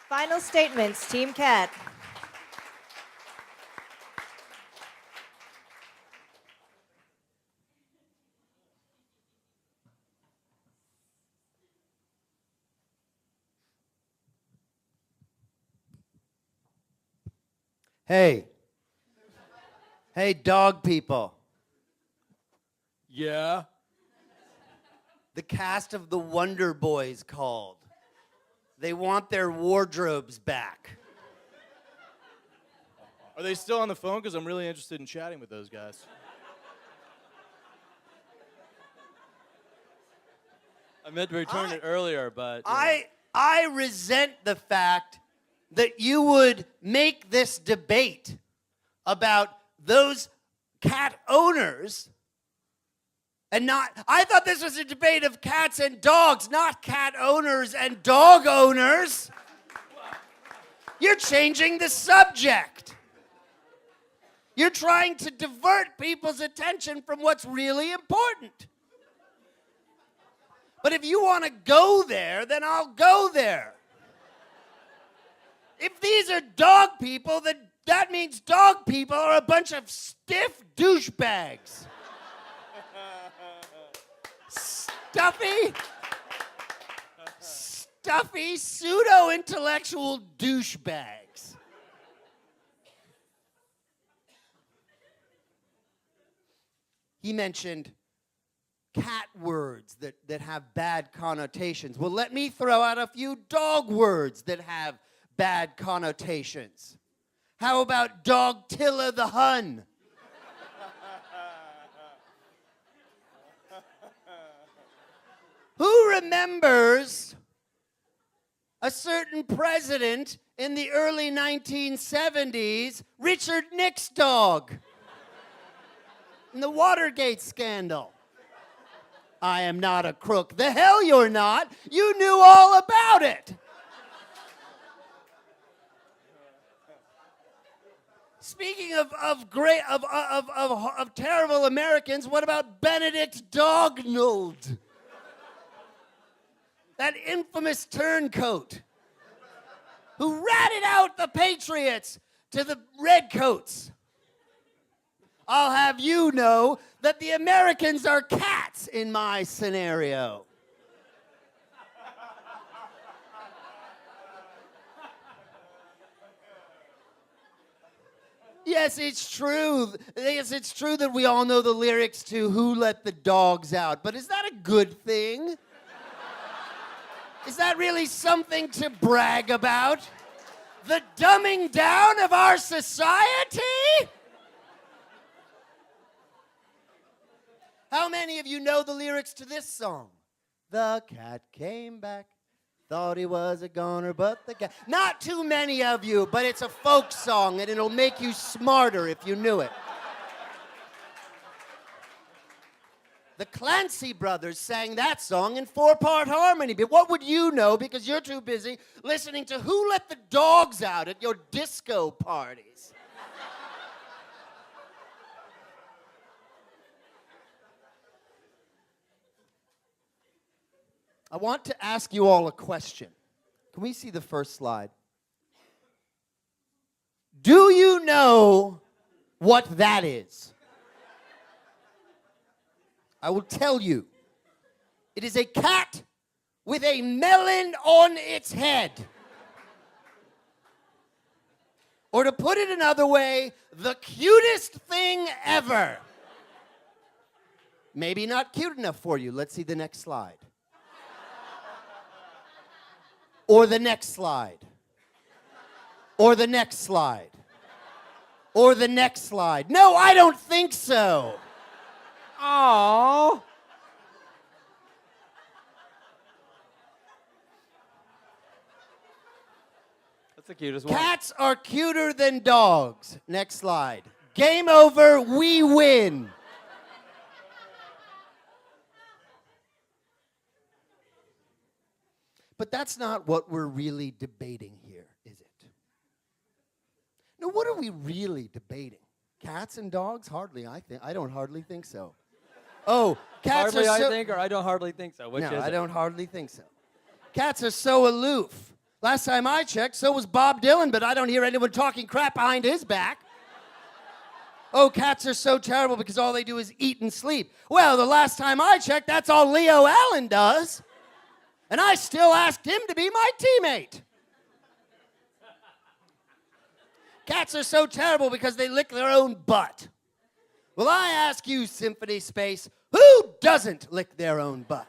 Final statements, Team Cat. Hey. Hey, dog people. Yeah? The cast of The Wonder Boys called. They want their wardrobes back. Are they still on the phone? Because I'm really interested in chatting with those guys. I meant to return it earlier, but... I resent the fact that you would make this debate about those cat owners and not... I thought this was a debate of cats and dogs, not cat owners and dog owners. You're changing the subject. You're trying to divert people's attention from what's really important. But if you want to go there, then I'll go there. If these are dog people, then that means dog people are a bunch of stiff douchebags. Stuffy, pseudo-intellectual douchebags. He mentioned cat words that have bad connotations. Well, let me throw out a few dog words that have bad connotations. How about Dogtilla the Hun? Who remembers a certain president in the early 1970s, Richard Nixon's dog, in the Watergate scandal? I am not a crook. The hell you're not. You knew all about it. Speaking of terrible Americans, what about Benedict Dognold? That infamous turncoat who ratted out the Patriots to the Redcoats. I'll have you know that the Americans are cats in my scenario. Yes, it's true. Yes, it's true that we all know the lyrics to Who Let the Dogs Out, but is that a good thing? Is that really something to brag about? The dumbing down of our society? How many of you know the lyrics to this song? The cat came back, thought he was a goner, but the cat... Not too many of you, but it's a folk song, and it'll make you smarter if you knew it. The Clancy brothers sang that song in 4-part harmony, but what would you know because you're too busy listening to Who Let the Dogs Out at your disco parties? I want to ask you all a question. Can we see the first slide? Do you know what that is? I will tell you. It is a cat with a melon on its head. Or to put it another way, the cutest thing ever. Maybe not cute enough for you. Let's see the next slide. Or the next slide. Or the next slide. Or the next slide. No, I don't think so. Aww. That's the cutest one. Cats are cuter than dogs. Next slide. Game over, we win. But that's not what we're really debating here, is it? No, what are we really debating? Cats and dogs? Hardly, I think. I don't hardly think so. Oh, cats hardly are so... I think, or I don't hardly think so. Which no, is I it? don't hardly think so. Cats are so aloof Last time I checked, so was Bob Dylan, but I don't hear anyone talking crap behind his back. Oh, cats are so terrible because all they do is eat and sleep. Well, the last time I checked, that's all Leo Allen does. And I still asked him to be my teammate. Cats are so terrible because they lick their own butt. Well, I ask you, Symphony Space, who doesn't lick their own butt?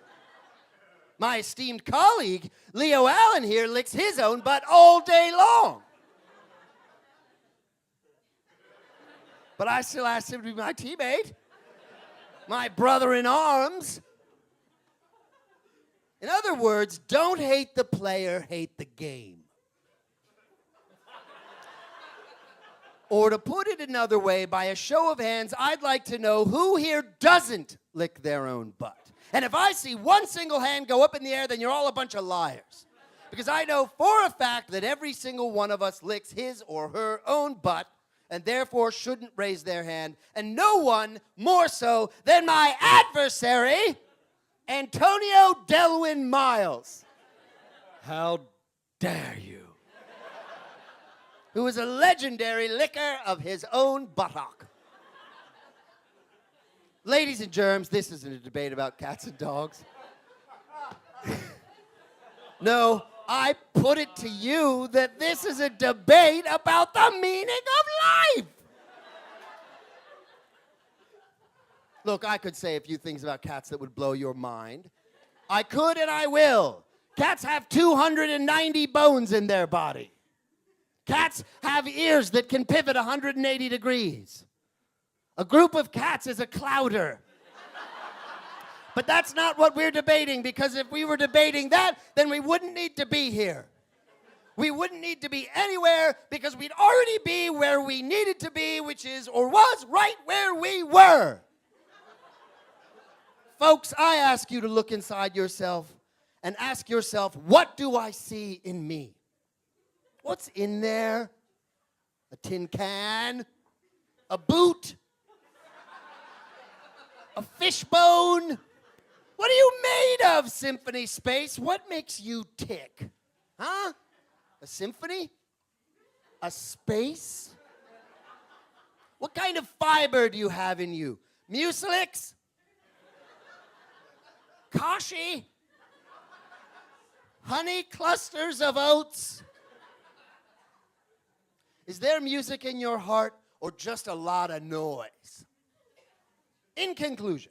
My esteemed colleague, Leo Allen here, licks his own butt all day long. But I still asked him to be my teammate, my brother in arms. In other words, don't hate the player, hate the game. Or to put it another way, by a show of hands, I'd like to know who here doesn't lick their own butt. And if I see one single hand go up in the air, then you're all a bunch of liars. Because I know for a fact that every single one of us licks his or her own butt, and therefore shouldn't raise their hand, and no one more so than my adversary, Antonio Delwyn Miles. How dare you? Who is a legendary licker of his own buttock. Ladies and germs, this isn't a debate about cats and dogs. No, I put it to you that this is a debate about the meaning of life. Look, I could say a few things about cats that would blow your mind. I could and I will. Cats have 290 bones in their body. Cats have ears that can pivot 180 degrees. A group of cats is a clouder. But that's not what we're debating, because if we were debating that, then we wouldn't need to be here. We wouldn't need to be anywhere, because we'd already be where we needed to be, which is, or was, right where we were. Folks, I ask you to look inside yourself and ask yourself, what do I see in me? What's in there? A tin can? A boot? A fishbone? What are you made of, Symphony Space? What makes you tick? Huh? A symphony? A space? What kind of fiber do you have in you? Mucilix? Kashi? Honey clusters of oats? Is there music in your heart or just a lot of noise? In conclusion,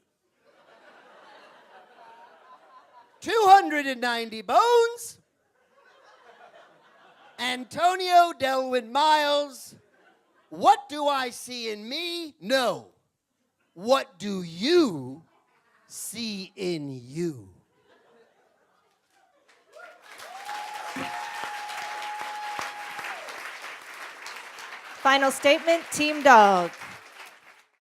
290 bones, Antonio Delwyn Miles, what do I see in me? No. What do you see in you? Final statement, Team Dog.